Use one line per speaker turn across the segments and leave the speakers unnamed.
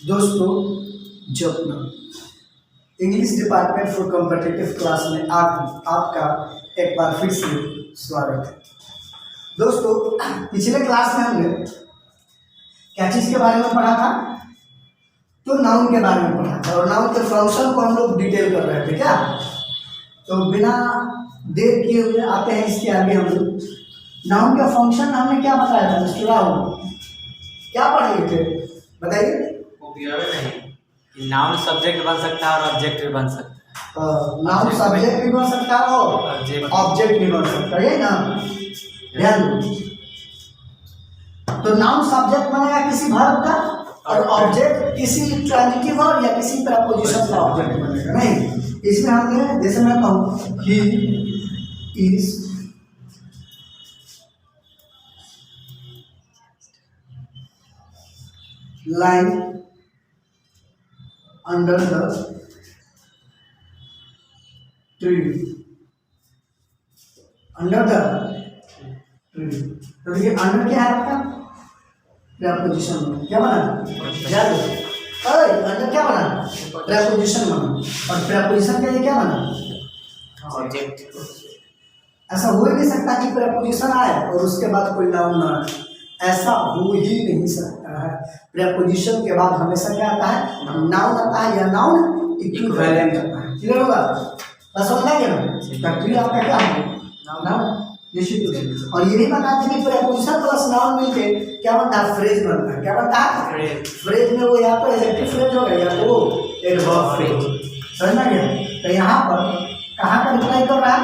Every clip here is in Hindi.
दोस्तों, जब English department for competitive class में आपका एक बार फिर से स्वागत है। दोस्तों, पिछले क्लास में हमने क्या चीज़ के बारे में पढ़ा था? तो नाउन के बारे में पढ़ा था और नाउन के फंक्शन को हम लोग डिटेल कर रहे थे क्या? तो बिना देर किए हुए आते हैं इसके आगे। हम लोग नाउन का फंक्शन हमने क्या बताया था मिस्टर राहुल? क्या पढ़े थे बताइए।
नाउन सब्जेक्ट बन सकता है और ऑब्जेक्ट भी बन सकता है।
नाउन सब्जेक्ट भी बन सकता है और ऑब्जेक्ट भी बन सकता है, ना? ध्यान दो। तो नाउन सब्जेक्ट बनेगा किसी वर्ब का और ऑब्जेक्ट किसी ट्रांजिटिव वर्ब या किसी प्रपोजिशन का ऑब्जेक्ट बनेगा। नहीं, इसमें हमने जैसे मैं कहूँ he is lying under the tree, under the tree। तो देखिए अंडर क्या है आपका? प्रपोजिशन क्या बना? याद है? अंडर क्या बना? प्रपोजिशन बना। और प्रपोजिशन का ये क्या बना?
ऑब्जेक्ट।
ऐसा हो ही नहीं सकता कि प्रपोजिशन आए और उसके बाद कोई नाउन ना आए। ऐसा हो ही नहीं सकता है। प्रपोजिशन के बाद हमेशा क्या आता है? नाउन आता है या नाउन इक्विवेलेंट आता है। क्लियर होगा? बस समझ गए ना? ट्री आपका क्या है? नाउन। निश्चित रूप से। और ये भी बताते हैं कि प्रपोजिशन प्लस नाउन मिलके क्या बनता है? फ्रेज बनता है। क्या बनता है? फ्रेज में वो या तो एडजेक्टिव फ्रेज होगा या तो एडवर्ब फ्रेज। समझ में गया? तो यहाँ पर कहाँ का रिप्लाई कर रहा है?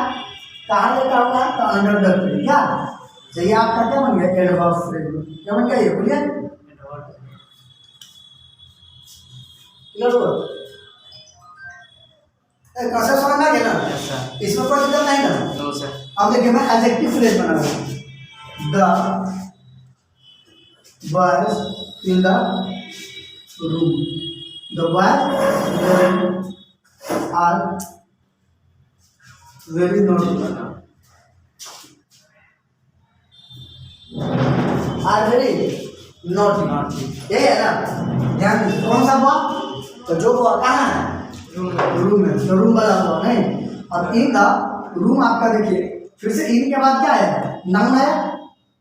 कहाँ लेकर हुआ है? तो अंडर द ट्री। क्या तो ये आपका क्या बन गया? Adverb phrase. क्या बन गया ये? बोलिए। क्लियर हुआ? कैसे समझ में गया ना? इसमें कोई दिक्कत नहीं ना?
No sir.
अब देखिए मैं एडजेक्टिव फ्रेज बना रहा हूँ। The boys in the room, the boys are very naughty, are very naughty. ये है ना? ध्यान दीजिए। कौन सा बॉय? तो जो बॉय कहाँ है? रूम में। तो रूम बना हुआ नहीं। और इन द रूम आपका देखिए फिर से इन के बाद क्या है? नाउन आया।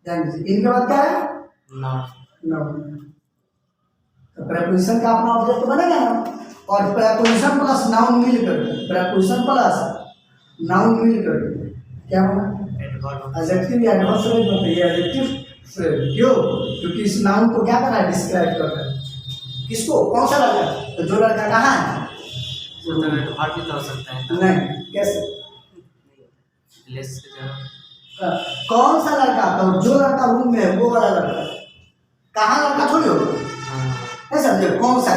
ध्यान दीजिए। इन के बाद क्या है? नाउन। तो प्रपोजिशन का अपना ऑब्जेक्ट बनेगा ना। और प्रपोजिशन प्लस नाउन मिलकर, प्रपोजिशन प्लस नाउन मिलकर क्या बना? एडजेक्टिव या एडवर्ब फ्रेज बनता है। ये एडजेक्टिव फ्रेज क्यों? क्योंकि इस नाउन को क्या कर रहा है? डिस्क्राइब कर रहा है। किसको? कौन सा लड़का? तो जो लड़का कहाँ है?
एडवर्ब भी तो हो सकता है।
नहीं, कैसे?
लेस से ज़्यादा।
कौन सा लड़का? तो जो लड़का रूम में है वो वाला लड़का। कहाँ लड़का थोड़ी होगा? नहीं समझे? कौन सा?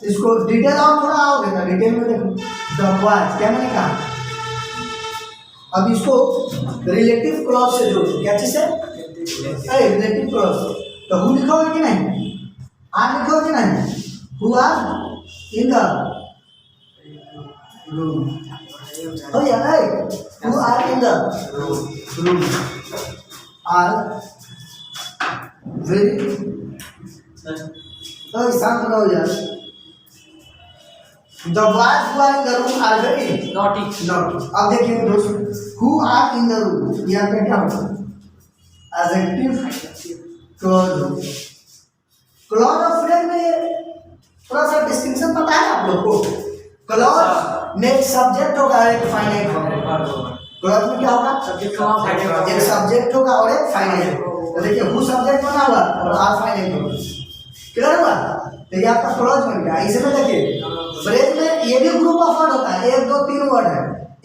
इसको डिटेल और थोड़ा आओगे ना, डिटेल में देखो। द बॉयज क्या मैंने कहा? अब इसको रिलेटिव क्लॉज से जोड़ो। क्या चीज है? Relative clause. तो हु लिखोगे कि नहीं? आर लिखोगे कि नहीं? Who are in the room. हो या नहीं? Who are in the room are very. तो शांत रहो यार। The boys who are in the room are very
naughty.
अब देखिए दोस्तों, who are in the room ये आपका क्या होगा? Adjective clause. Clause of phrase में थोड़ा सा डिस्टिंक्शन पता है आप लोग को? क्लॉज में एक सब्जेक्ट होगा और एक फाइनाइट होगा। क्लॉज में क्या होगा? एक सब्जेक्ट होगा और एक फाइनाइट। तो देखिए हु सब्जेक्ट बना हुआ और आर फाइनाइट होगा। क्लियर हुआ? तो ये आपका क्लॉज बन गया। इसमें देखिए फ्रेज में ये भी ग्रुप ऑफ वर्ड होता है। 1 2 3 वर्ड है,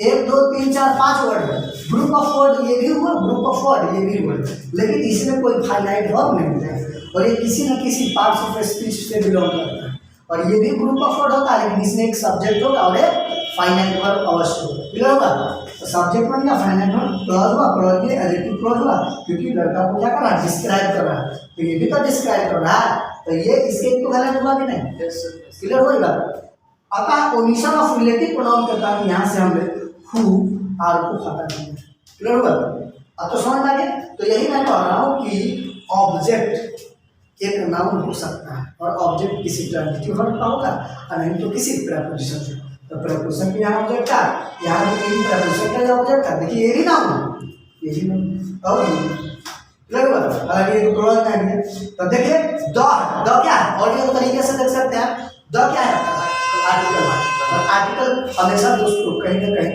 1 2 3 4 5 वर्ड है। ग्रुप ऑफ वर्ड ये भी हुआ, ग्रुप ऑफ वर्ड ये भी हुआ। लेकिन इसमें कोई फाइनाइट वर्ब नहीं है और ये किसी न किसी पार्ट्स ऑफ स्पीच से बिलोंग करता है। और ये भी ग्रुप ऑफ वर्ड होता है लेकिन इसमें एक सब्जेक्ट होगा और एक फाइनाइट वर्ब अवश्य होगा। क्लियर होगा? तो सब्जेक्ट बन गया, फाइनाइट वर्ब, क्लॉज हुआ, क्लॉज में एडजेक्टिव क्लॉज हुआ क्योंकि लड़का को क्या कर रहा है? डिस्क्राइब कर रहा है। तो ये भी तो डिस्क्राइब कर रहा है। तो ये इसके इक्विवेलेंट हुआ कि नहीं? क्लियर होगा? अतः ओमिशन ऑफ रिलेटिव प्रोनाउन के कारण यहाँ से हमने हु आर को हटा दिया। क्लियर हुआ? अब तो समझ में आ गया। तो यही मैं कह रहा हूँ कि ऑब्जेक्ट एक नाउन हो सकता है और ऑब्जेक्ट किसी ट्रांजिटिव वर्ब का होगा और नहीं तो किसी प्रेपोजिशन से। तो प्रेपोजिशन के यहाँ ऑब्जेक्ट था, यहाँ पे इन प्रेपोजिशन का ऑब्जेक्ट था। देखिए ये भी नाउन, ये भी नाउन और लगभग हालांकि ये क्लोज नहीं है। तो देखिए द क्या है, और ये तरीके से देख सकते हैं द क्या है, आर्टिकल है। और आर्टिकल हमेशा दोस्तों कहीं ना कहीं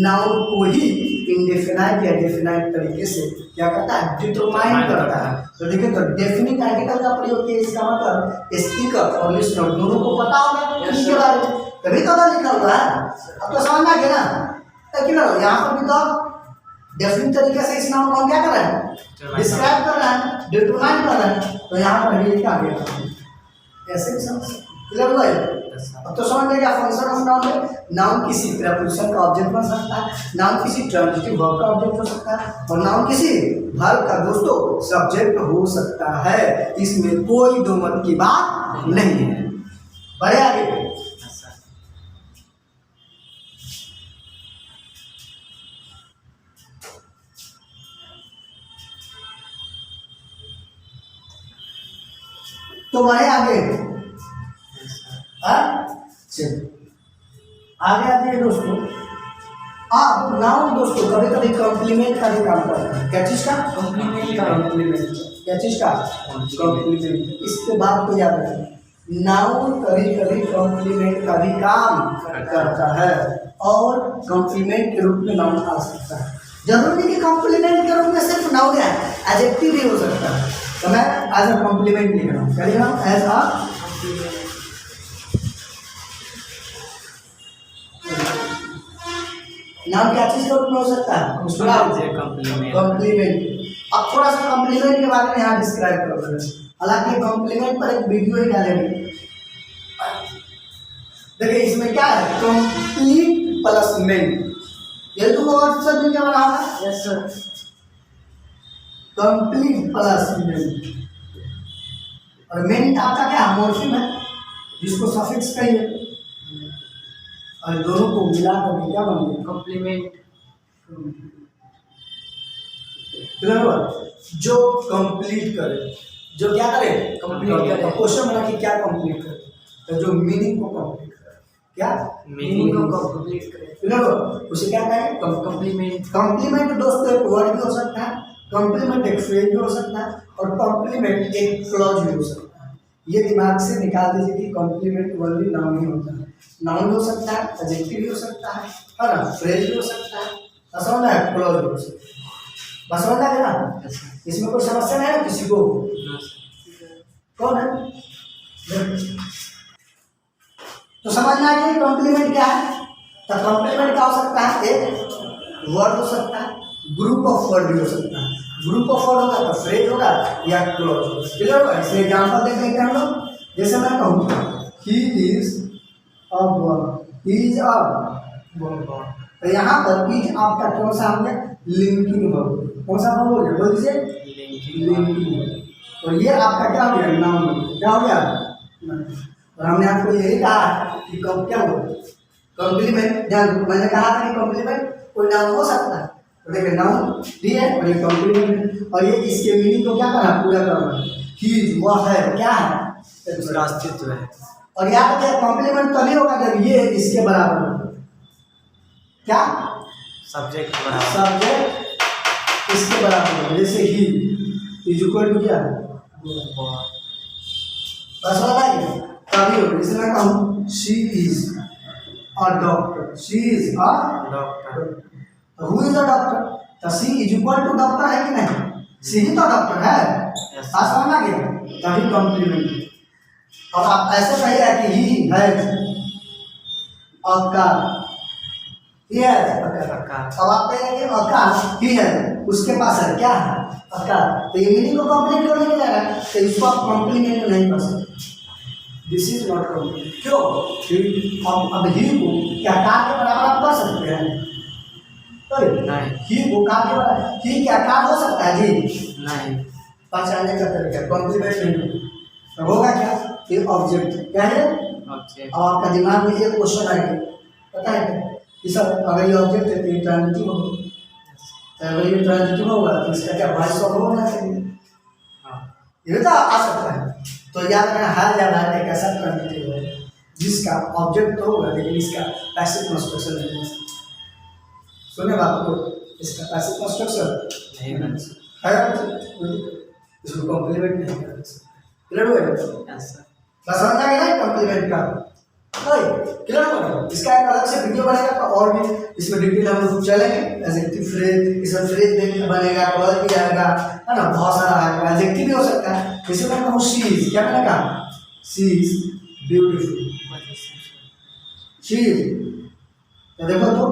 नाउन को ही इंडेफिनाइट या डेफिनाइट तरीके से क्या करता है, डिटरमाइन करता है। तो देखिए तो डेफिनिट आर्टिकल का प्रयोग किया, इसका मतलब स्पीकर और लिसनर दोनों को पता होगा इसके बारे में, तभी तो लिखा हुआ है। अब तो समझ में आ गया ना। लेकिन यहाँ पर भी तो डेफिनिट तरीके से इस नाम को हम क्या कर रहे हैं, डिस्क्राइब कर रहे हैं, डिटरमाइन कर रहे हैं। तो यहाँ पर भी लिखा गया ऐसे भी समझ क्लियर हुआ है। अब तो समझ में गया फंक्शन ऑफ नाउन है। नाउन किसी प्रेपोजिशन का ऑब्जेक्ट बन सकता है, नाउन किसी ट्रांजिटिव वर्ब का ऑब्जेक्ट हो सकता है, और नाउन किसी वर्ब का दोस्तों सब्जेक्ट हो सकता है। इसमें कोई दो मत की बात नहीं है। बढ़े आगे। तो बढ़े आगे। चलिए आगे आते हैं दोस्तों। अब नाउन दोस्तों कभी कभी कॉम्प्लीमेंट का भी काम करता है। क्या चीज का? कॉम्प्लीमेंट का। कॉम्प्लीमेंट क्या चीज का? कॉम्प्लीमेंट। इसके बाद तो याद रखें नाउन कभी कभी कॉम्प्लीमेंट का भी काम करता है और कॉम्प्लीमेंट के रूप में नाउन आ सकता है। जरूरी नहीं कि कॉम्प्लीमेंट के रूप में सिर्फ नाउन है, एडजेक्टिव भी हो सकता है। तो मैं एज अ कॉम्प्लीमेंट लिख रहा हूँ, क्या लिख रहा हूँ? एज अ नाम क्या चीज के रूप में हो सकता है? कॉम्प्लीमेंट। अब थोड़ा सा कॉम्प्लीमेंट के बारे में यहाँ डिस्क्राइब कर रहे हैं। हालांकि कॉम्प्लीमेंट पर एक वीडियो ही डालेंगे। देखिए इसमें क्या है, कंप्लीट प्लस मेंट, ये तो वर्ड से मिलकर बना है। Yes sir. कंप्लीट प्लस मेंट, और मेंट आपका क्या मॉर्फिम है जिसको सफिक्स कहिए, और दोनों को मिला कर क्या बन गया? कॉम्प्लीमेंट। जो कंप्लीट करे, जो क्या करे? कंप्लीट करे। क्वेश्चन बना कि क्या कंप्लीट करे? तो जो मीनिंग को कंप्लीट करे, क्या मीनिंग को कंप्लीट करे, उसे क्या कहें? कॉम्प्लीमेंट। कॉम्प्लीमेंट दोस्तों एक वर्ड भी हो सकता है, कॉम्प्लीमेंट एक फ्रेज भी हो सकता है, और कॉम्प्लीमेंट एक क्लॉज भी हो सकता है। ये दिमाग से निकाल दीजिए कि कॉम्प्लीमेंट ओनली नाउन ही होता है। नाउन हो सकता है, एडजेक्टिव भी हो सकता है ना, फ्रेज भी हो सकता है, समझ है, क्लॉज भी हो सकता है। बस समझ आ गया ना? इसमें कोई समस्या नहीं है किसी को? कौन है? तो समझ में आ गया कॉम्प्लीमेंट क्या है। तो कॉम्प्लीमेंट क्या हो सकता है? एक वर्ड हो सकता है, ग्रुप ऑफ वर्ड भी हो सकता है। ग्रुप ऑफ वर्ड होगा तो फ्रेज होगा या क्लॉज होगा। क्लियर होगा? इसलिए एग्जाम्पल देख लेंगे हम लोग। जैसे मैं कहूँ he is a verb, is a verb, तो यहाँ पर इज आपका कौन सा हो गया? Linking verb. कौन सा वर्ब हो गया? बोल दीजिए, लिंकिंग। और ये आपका क्या हो गया? नाउन। क्या हो गया? और हमने आपको यही कहा कि कब क्या हो कॉम्प्लीमेंट। मैंने कहा था कि कॉम्प्लीमेंट कोई नाउन हो सकता है, तो देखिए नाउन भी है और ये कॉम्प्लीमेंट, और ये इसके मीनिंग को क्या करना? पूरा करना। ही वह है, क्या है?
उसका अस्तित्व है।
और यहाँ पे कॉम्प्लीमेंट तभी होगा जब ये इसके बराबर हो। क्या?
सब्जेक्ट बराबर,
सब्जेक्ट इसके बराबर हो। जैसे ही इज इक्वल टू क्या है? बस वाला ही तभी होगा। जैसे मैं कहूँ she is a doctor, she is a
doctor,
who is a doctor? तो she is equal to doctor है कि नहीं? शी ही तो डॉक्टर है। समझ आ गया? तभी कॉम्प्लीमेंट। अब आप ऐसे कहिए कि ही है अकार, ही है अकार। अब आप कहेंगे अकार ही है, उसके पास है क्या है? अकार। तो ये मीनिंग को कंप्लीट करने के लिए तो इसको आप कॉम्प्लीमेंट नहीं कर सकते। This is not complete. क्यों? अब ही को क्या कार के बराबर आप कर सकते हैं? तो
नहीं।
ही को कार के बराबर, ही क्या कार हो सकता है जी?
नहीं।
पहचानने का तरीका कॉम्प्लीमेंट नहीं होगा। क्या? ये ऑब्जेक्ट क्या है?
ऑब्जेक्ट।
और आपका दिमाग में एक क्वेश्चन आएगा, पता है क्या कि सर अगर ये ऑब्जेक्ट है तो ये ट्रांजिटिव होगा, तो अगर ये ट्रांजिटिव होगा तो इसका क्या वॉइस ऑफ होना चाहिए? ये तो आ सकता है। तो याद रखना है ज्यादा एक ऐसा ट्रांजिटिव है जिसका ऑब्जेक्ट तो होगा लेकिन इसका पैसिव कंस्ट्रक्शन नहीं हो सकता। सुने बात को, इसका पैसिव कंस्ट्रक्शन
नहीं बन सकता।
है, इसको कॉम्प्लीमेंट नहीं कर सकते। क्लियर हुआ?
Yes sir.
बस समझ आ गया ना कॉम्प्लीमेंट का? क्लियर हुआ? इसका एक अलग से वीडियो बनेगा तो और भी इसमें डिटेल हम लोग चलेंगे। एडजेक्टिव फ्रेज, इसमें फ्रेज देखने बनेगा, वर्ब भी आएगा, है ना, बहुत सारा आएगा। एडजेक्टिव भी हो सकता है। जैसे मैं कहूँ शी इज, क्या मैंने कहा? She is beautiful. She is, तो देखो तो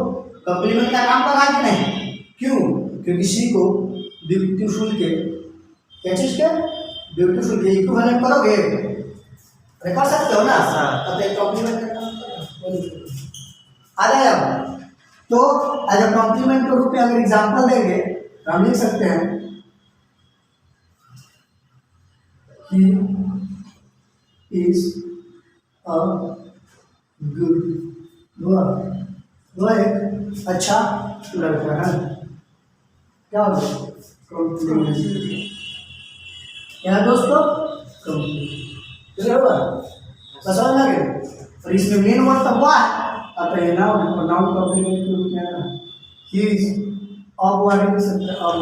कॉम्प्लीमेंट का काम कर रहा है कि नहीं? क्यों? क्योंकि शी को ब्यूटीफुल के क्या चीज के? ब्यूटीफुल के इक्विवेलेंट करोगे, अरे कर सकते हो ना? अब एक कॉम्प्लीमेंट का काम करो। आ जाए अब तो एज अ कॉम्प्लीमेंट के रूप में अगर एग्जांपल देंगे तो हम लिख सकते हैं he is a good boy। वो एक अच्छा लड़का है। क्या होगा? कॉम्प्लीमेंट। क्या दोस्तों? कॉम्प्लीमेंट। क्लियर हुआ? समझ में आ गया? और इसमें मेन वर्ड तो हुआ है, अब ये नाउन और नाउन कॉम्प्लीमेंट के रूप में है ना। ही इज, अब वर्ड भी सकते हैं, अब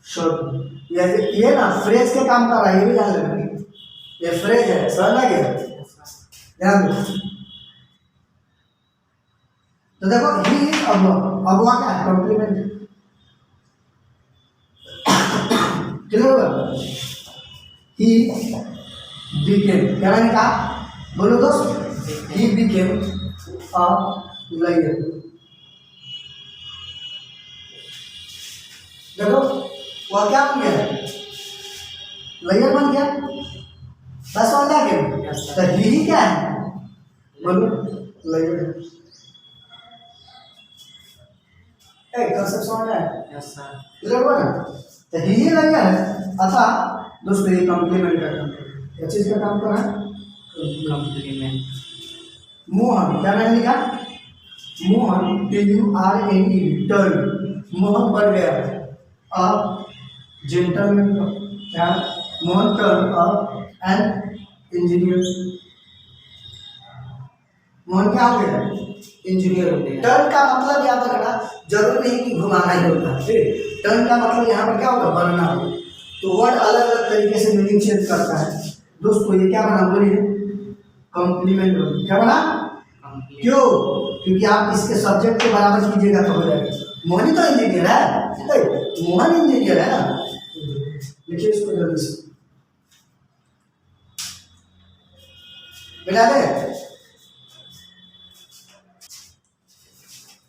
शॉर्ट ये ना फ्रेज के काम कर रहा है, ये भी जान लेना। ये फ्रेज है, समझ में आ गया? ध्यान दो। तो देखो ही इज, अब हुआ क्या? कॉम्प्लीमेंट। क्लियर होगा? ही बिकेम, क्या मैंने कहा? बोलो दोस्त। He became a lion. देखो वह क्या बन गया? लायन बन गया। बस हो गया। तो ही क्या है? बोलो लायन। कंसेप्ट समझ आया?
Yes sir.
क्लियर हुआ ना? तो ही लायन है। अतः दोस्तों ये कॉम्प्लीमेंट का काम है। क्या चीज का काम कर रहा है?
कॉम्प्लीमेंट।
मोहन, क्या मैंने लिखा? Mohan, TURNE, turn. मोहन बन गया अब जेंटलमैन। क्या? मोहन टर्न अब एन इंजीनियर। मोहन क्या हो गया? इंजीनियर हो गया। टर्न का मतलब याद रखना, जरूरी नहीं कि घुमाना ही होता है। टर्न का मतलब यहाँ पर क्या होगा? बनना। तो वर्ड अलग अलग तरीके से मीनिंग चेंज करता है। दोस्तों ये क्या बना? बोलिए। कॉम्प्लीमेंट। क्या बना? क्यों? क्योंकि आप इसके सब्जेक्ट के बराबर कीजिएगा तो हो जाएगा। मोहन तो इंजीनियर है, मोहन इंजीनियर है ना। लिखिए इसको जल्दी से, मिला दे।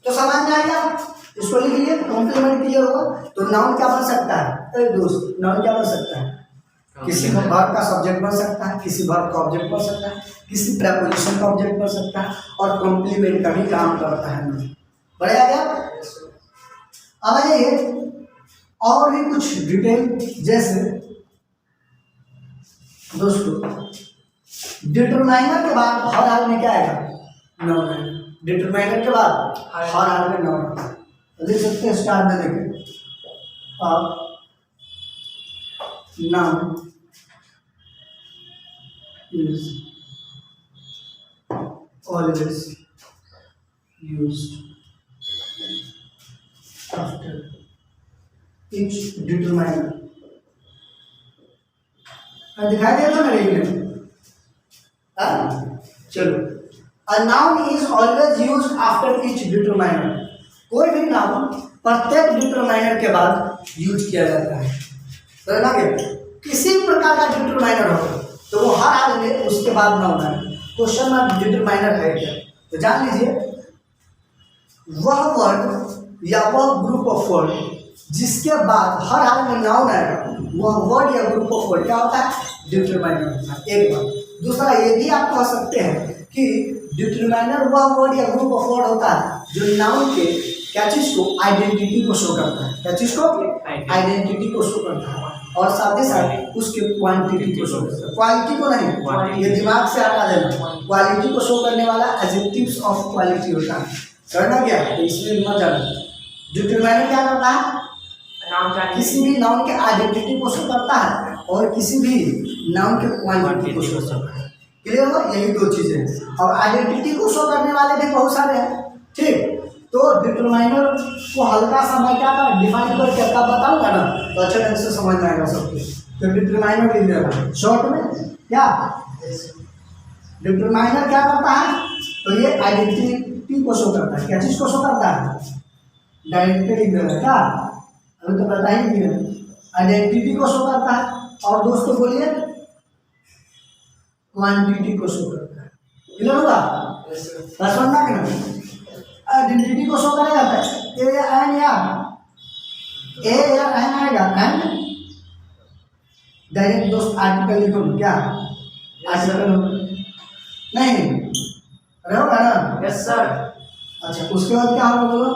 तो समझ में आ गया? इसको लिख लीजिए, कॉम्प्लीमेंट क्लियर होगा। तो नाउन क्या बन सकता है? अरे दोस्त, नाउन क्या बन सकता है? किसी वर्ब का सब्जेक्ट बन सकता है, किसी वर्ब का ऑब्जेक्ट बन सकता है, किसी प्रेपोजिशन का ऑब्जेक्ट बन सकता है, और कॉम्प्लीमेंट का भी काम करता है। बढ़िया गया? अब आइए और भी कुछ डिटेल, जैसे दोस्तों डिटरमाइनर के बाद हर हाल में क्या आएगा? नाउन आएगा। डिटरमाइनर के बाद हर हाल में नाउन आएगा। लिख सकते हैं स्टार देने के, noun is always used after each determiner। दिखाई दिया था मेरे में? चलो, a noun is always used after each determiner। कोई भी नाउन प्रत्येक डिटरमाइनर के बाद यूज किया जाता है। समझ गए? किसी प्रकार का डिटरमाइनर हो तो वो हर हाल में उसके बाद नाउन है। क्वेश्चन में डिटरमाइनर है क्या? तो जान लीजिए, वह वर्ड या वह ग्रुप ऑफ वर्ड जिसके बाद हर हाल में नाउन आएगा, वह वर्ड या ग्रुप ऑफ वर्ड क्या होता है? डिटरमाइनर होता है। एक बात। दूसरा ये भी आप कह सकते हैं कि डिटरमाइनर वह वर्ड या ग्रुप ऑफ वर्ड होता है जो नाउन के क्या चीज को? आइडेंटिटी को शो करता है। क्या चीज को? आइडेंटिटी को शो करता है, और साथ ही साथ उसके क्वांटिटी को शो करता है। क्वालिटी को नहीं, ये दिमाग से हटा देना। क्वालिटी को शो करने वाला एडजेक्टिव्स ऑफ क्वालिटी होता है। करना क्या? इसमें मत जाना। डिटरमाइनर क्या करता है? किसी भी नाउन के आइडेंटिटी को शो करता है, और किसी भी नाउन के क्वांटिटी को शो करता है। क्लियर हो? यही दो चीजें। और आइडेंटिटी को शो करने वाले भी बहुत सारे हैं, ठीक। तो डिटरमाइनर को हल्का सा मैं क्या था डिफाइन करके आपका बताऊंगा ना, तो अच्छे ढंग से समझ में आएगा सबको। तो डिटरमाइनर लिख देगा शॉर्ट में क्या। डिटरमाइनर क्या करता है, तो ये आइडेंटिटी को शो करता है। क्या चीज को शो करता है? डायरेक्टली लिख देगा क्या, अभी तो बता ही दिया। आइडेंटिटी को शो करता है, और दोस्तों बोलिए क्वांटिटी को शो करता है। क्लियर होगा? समझना कि नहीं? आइडेंटिटी को शो करेगा ए या एन, या ए या एन आएगा, एन डायरेक्ट दोस्त आर्टिकल लिखो क्या, आर्टिकल नहीं रहेगा ना?
Yes sir.
अच्छा, उसके बाद क्या होगा बोलो?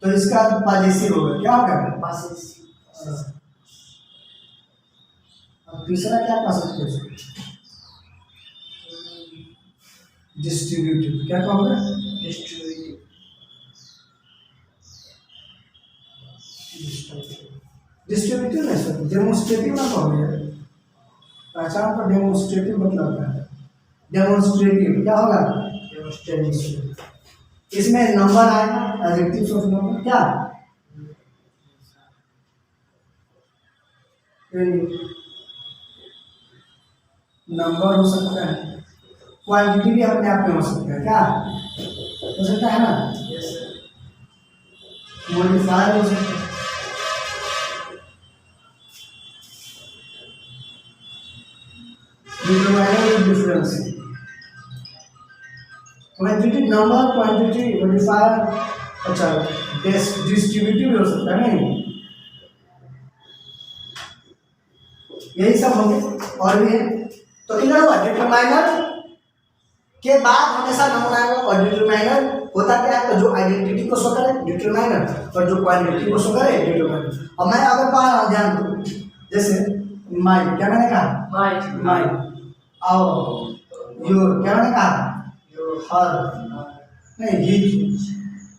तो इसका पॉजिटिव होगा, क्या होगा? अब तीसरा क्या कर सकते हो? डिस्ट्रीब्यूटिव। क्या कहोगे? डिस्ट्रीब्यूटिव नहीं सर, डेमोन्स्ट्रेटिव ना कहोगे। पहचान पर डेमोन्स्ट्रेटिव मतलब क्या है? डेमोन्स्ट्रेटिव क्या होगा? डेमोन्स्ट्रेटिव। इसमें नंबर आएगा, एडजेक्टिव्स ऑफ नंबर क्या, नंबर हो सकता है, क्वांटिटी भी अपने आप में हो सकता है, क्या हो सकता है ना? मॉडिफायर हो सकता है। Difference quantity, number, quantity, modifier, अच्छा डिस्ट्रीब्यूटिव हो सकता है नहीं, यही सब होंगे। और भी है तो क्लियर हुआ? डिटरमाइनर के बाद हमेशा नाउन आएगा, और डिटरमाइनर होता क्या है, तो जो आइडेंटिटी को शो करे डिटरमाइनर, और जो क्वांटिटी को शो करे डिटरमाइनर। अब मैं अगर पढ़ रहा हूँ ध्यान दो, जैसे माई, क्या मैंने कहा? माई। और योर, क्या मैंने कहा? हर, नहीं हिज,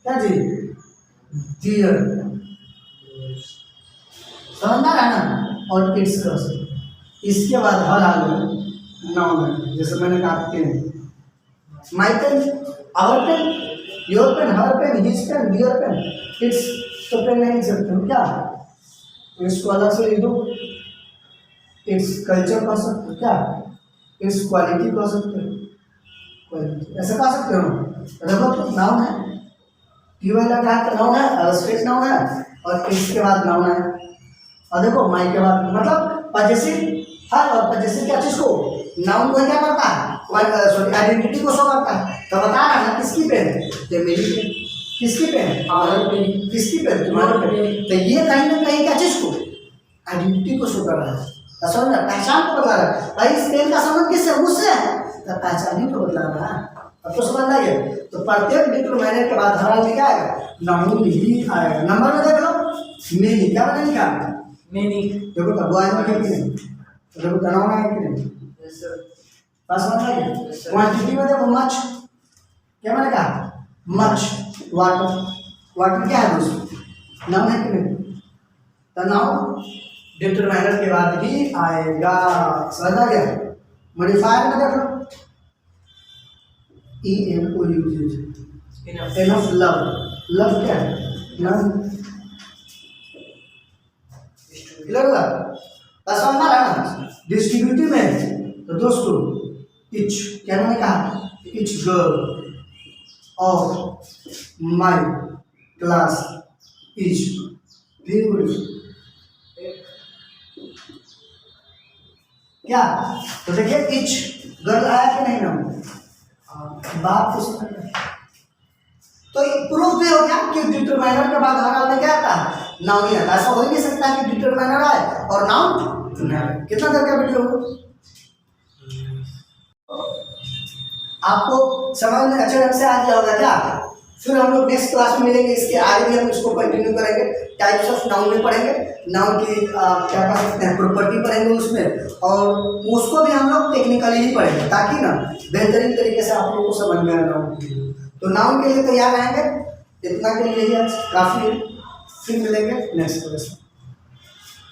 क्या जी? डियर। समझना है ना? और इट्स क्रस, इसके बाद हर आ गया नाउन है। जैसे मैंने कहा pen, my pen, our pen, your pen, her pen, his pen, their pen, its, तो पेन नहीं लिख सकते हो क्या, तो इसको अलग से लिख दो। इट्स कल्चर कह सकते हो क्या, इट्स क्वालिटी कह सकते हो, क्वालिटी ऐसे कह सकते हो। देखो तो नाउन है, टी वाला क्या है, नाउन है, स्ट्रेट नाउन है, और इट्स के बाद नाउन है। और देखो माई के बाद मतलब पजेसिव है, और पजेसिव क्या चीज को, नाउन को क्या करता है, सॉरी आइडेंटिटी को शो करता है। तो बता रहा है किसकी पेन है, तो मेरी पेन। किसकी पेन है? हमारी पेन। किसकी पेन? तुम्हारी पेन। तो ये कहीं ना कहीं क्या चीज को, आइडेंटिटी को शो कर रहा है, समझ ना, पहचान को बता रहा है। भाई इस पेन का संबंध किससे, मुझसे है, तो पहचान ही तो बता रहा है। अब तो समझ आइए। तो प्रत्येक डिटरमाइनर के बाद हमारा क्या आएगा, नाउन ही आएगा। नंबर में देख लो, मेनी, क्या मैंने लिखा?
मेनी।
देखो तब आएगा क्या कि नहीं, तो देखो नाउन आएगा कि नहीं, बस समझ आइए। क्वांटिटी में देखो मच, क्या मैंने कहा? मच। वाटर, वाटर क्या है दोस्तों, नाउन है कि नहीं, तो नाउन डिटरमाइनर के बाद ही आएगा। समझ आ गया? मॉडिफायर में देख लो, E N O U, enough, love, love क्या है, लव। क्लियर हुआ? बस समझना है ना। डिस्ट्रीब्यूटिव में तो दोस्तों इच, क्या मैंने कहा? Etch girl of my class is beautiful, क्या? तो देखिए इच गर्ल आया कि नहीं नाम, बात तो समझ में। तो प्रूफ भी हो गया कि डिटरमाइनर के बाद हर में क्या आता है, नाउन ही आता है। ऐसा हो ही नहीं सकता कि डिटरमाइनर आए और नाउन ना आए। कितना देर का वीडियो हो, आपको समझ में अच्छे ढंग से आ गया होगा क्या? फिर हम लोग नेक्स्ट क्लास में मिलेंगे, इसके आगे भी हम इसको कंटिन्यू करेंगे। टाइप्स ऑफ नाउन में पढ़ेंगे, नाउन की क्या कह सकते हैं, प्रॉपर्टी पढ़ेंगे उसमें, और उसको भी हम लोग टेक्निकली ही पढ़ेंगे, ताकि ना बेहतरीन तरीके से आप लोगों को समझ में आए नाउन के लिए। तो नाउन के लिए तैयार रहेंगे, इतना के लिए ही आज काफ़ी है। फिर मिलेंगे नेक्स्ट क्लास में।